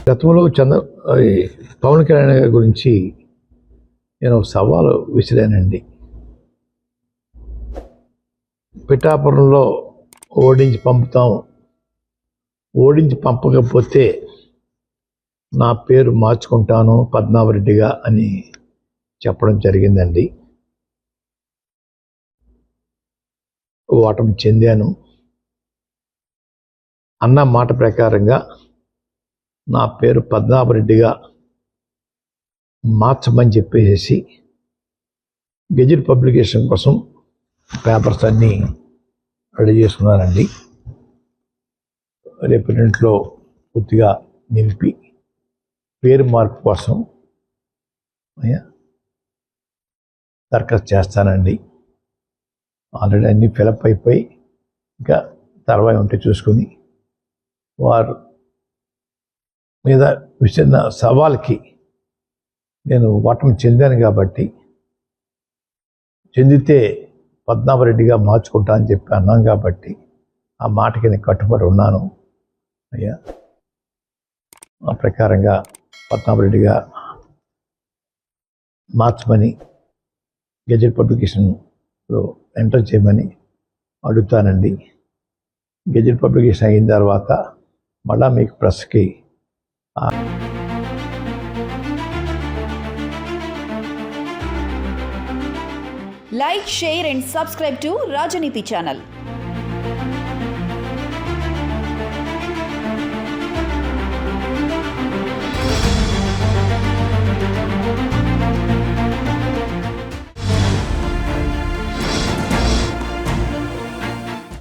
గతంలో ఈ పవన్ కళ్యాణ్ గారి గురించి నేను ఒక సవాలు విసిరానండి. పిఠాపురంలో ఓడించి పంపుతాం, ఓడించి పంపకపోతే నా పేరు మార్చుకుంటాను పద్మనాభరెడ్డిగా అని చెప్పడం జరిగిందండి. ఓటమి చెందాను. అన్న మాట ప్రకారంగా నా పేరు పద్మనాభరెడ్డిగా మార్చమని చెప్పేసి గెజిట్ పబ్లికేషన్ కోసం పేపర్స్ అన్నీ రెడీ చేసుకున్నానండి. రేపు ఇంట్లో పూర్తిగా నింపి పేరు మార్పు కోసం దరఖాస్తు చేస్తానండి. ఆల్రెడీ అన్నీ ఫిలప్ అయిపోయి ఇంకా తర్వాత ఉంటే చూసుకుని వారు మీద విసిరిన సవాల్కి నేను ఓటమి చెందాను కాబట్టి, చెందితే పద్మనాభరెడ్డిగా మార్చుకుంటా అని చెప్పి అన్నాం కాబట్టి ఆ మాటకి నేను కట్టుబడి ఉన్నాను అయ్యా. ఆ ప్రకారంగా పద్మనాభరెడ్డిగా మార్చమని గెజెట్ పబ్లికేషన్లో ఎంటర్ చేయమని అడుగుతానండి. గెజెట్ పబ్లికేషన్ అయిన తర్వాత మళ్ళా మీకు ప్రెస్కి Like, share and subscribe to Rajaniti channel.